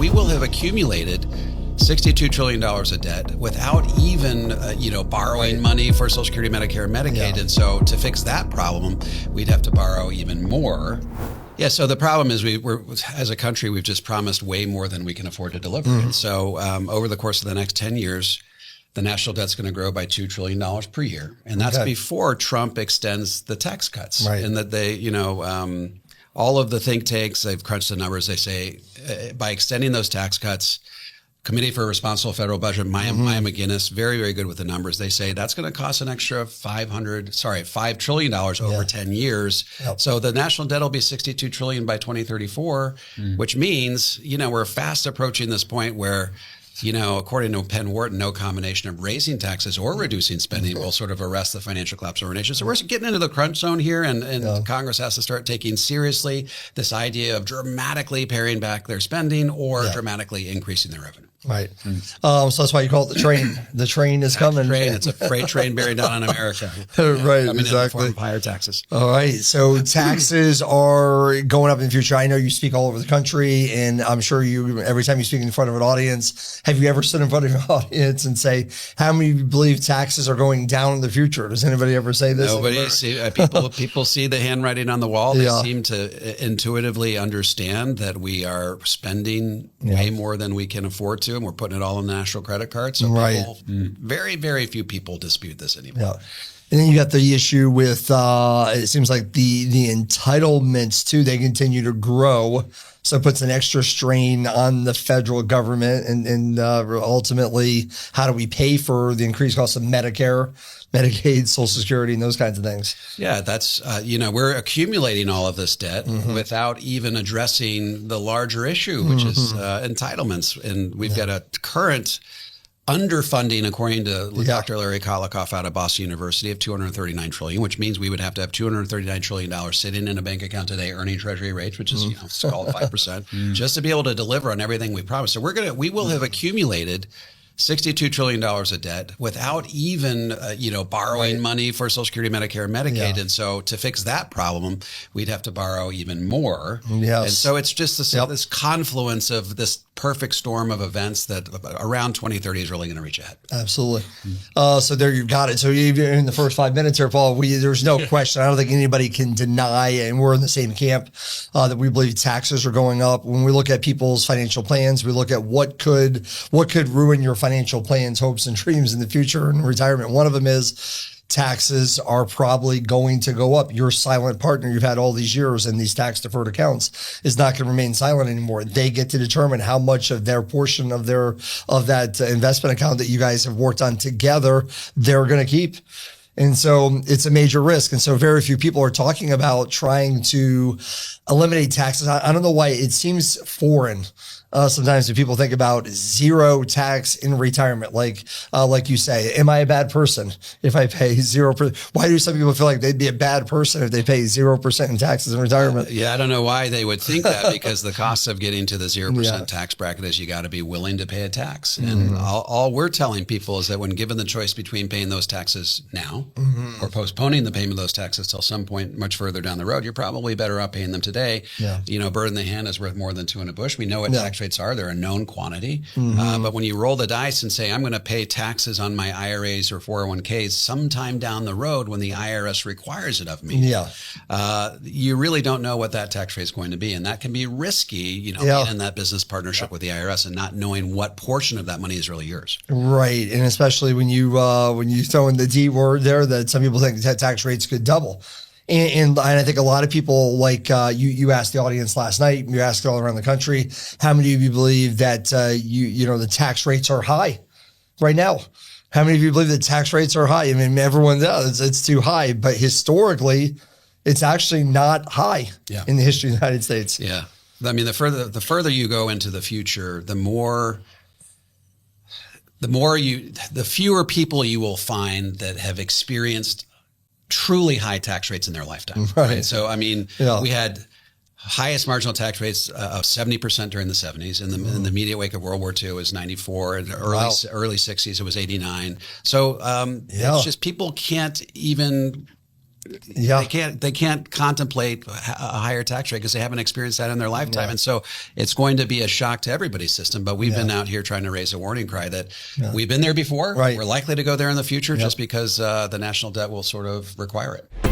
we will have accumulated $62 trillion of debt without even, borrowing money for Social Security, Medicare, and Medicaid. Yeah. And so to fix that problem, we'd have to borrow even more. Yeah, so the problem is we're as a country, we've just promised way more than we can afford to deliver. And so over the course of the next 10 years, the national debt's going to grow by $2 trillion per year. And that's before Trump extends the tax cuts. Right. And that they, all of the think tanks, they've crunched the numbers. They say by extending those tax cuts, Committee for a Responsible Federal Budget, Maya McGinnis, very, very good with the numbers. They say that's going to cost an extra $5 trillion over 10 years. Yep. So the national debt will be $62 trillion by 2034, which means, we're fast approaching this point where, according to Penn Wharton, no combination of raising taxes or reducing spending will sort of arrest the financial collapse of our nation. So we're getting into the crunch zone here, and Congress has to start taking seriously this idea of dramatically paring back their spending or dramatically increasing their revenue. Right. So that's why you call it the train. The train is coming. It's a freight train bearing down on America. Right, In the form of higher taxes. All right. So taxes are going up in the future. I know you speak all over the country, and I'm sure every time you speak in front of an audience, have you ever stood in front of an audience and say, how many of you believe taxes are going down in the future? Does anybody ever say this? Nobody. People see the handwriting on the wall. They seem to intuitively understand that we are spending way more than we can afford to. And we're putting it all on the national credit card. So very, very few people dispute this anymore. Yeah. And then you got the issue with, it seems like the entitlements too, they continue to grow. So it puts an extra strain on the federal government and ultimately, how do we pay for the increased cost of Medicare, Medicaid, Social Security, and those kinds of things? Yeah, that's, we're accumulating all of this debt without even addressing the larger issue, which is entitlements. And we've got a current underfunding, according to Dr. Larry Kolikoff out of Boston University, of $239 trillion, which means we would have to have $239 trillion sitting in a bank account today, earning treasury rates, which is called 5%, just to be able to deliver on everything we promised. So we will have accumulated $62 trillion of debt without even, borrowing money for Social Security, Medicare, and Medicaid. And so to fix that problem, we'd have to borrow even more. Yes. And so it's just this confluence of this perfect storm of events that around 2030 is really going to reach ahead. Absolutely. So there you've got it. So even in the first 5 minutes here, Paul, there's no question. I don't think anybody can deny, and we're in the same camp, that we believe taxes are going up. When we look at people's financial plans, we look at what could ruin your financial plans, hopes, and dreams in the future and retirement. One of them is taxes are probably going to go up. Your silent partner you've had all these years in these tax deferred accounts is not going to remain silent anymore. They get to determine how much of their portion of that investment account that you guys have worked on together they're going to keep. And so it's a major risk. And so very few people are talking about trying to eliminate taxes. I don't know why it seems foreign. Sometimes when people think about zero tax in retirement, like you say, am I a bad person if I pay 0%? Why do some people feel like they'd be a bad person if they pay 0% in taxes in retirement? I don't know why they would think that, because the cost of getting to the 0% tax bracket is you got to be willing to pay a tax. And all we're telling people is that when given the choice between paying those taxes now or postponing the payment of those taxes till some point much further down the road, you're probably better off paying them today. Bird in the hand is worth more than two in a bush. We know what tax rates are. They're a known quantity. But when you roll the dice and say, I'm going to pay taxes on my IRAs or 401ks sometime down the road when the IRS requires it of me, you really don't know what that tax rate is going to be. And that can be risky, being in that business partnership with the IRS and not knowing what portion of that money is really yours. Right. And especially when you throw in the D word there, that some people think that tax rates could double. And I think a lot of people, like you asked the audience last night, you asked it all around the country, how many of you believe that the tax rates are high right now? How many of you believe that tax rates are high? I mean, everyone does. It's too high, but historically, it's actually not high in the history of the United States. Yeah, I mean, the further you go into the future, the fewer people you will find that have experienced truly high tax rates in their lifetime. Right. So, I mean, we had highest marginal tax rates of 70% during the 70s. In the immediate wake of World War II, it was 94. In the early 60s, it was 89. So it's just people can't even they can't contemplate a higher tax rate because they haven't experienced that in their lifetime. And so it's going to be a shock to everybody's system. But we've been out here trying to raise a warning cry that we've been there before. Right. We're likely to go there in the future just because the national debt will sort of require it.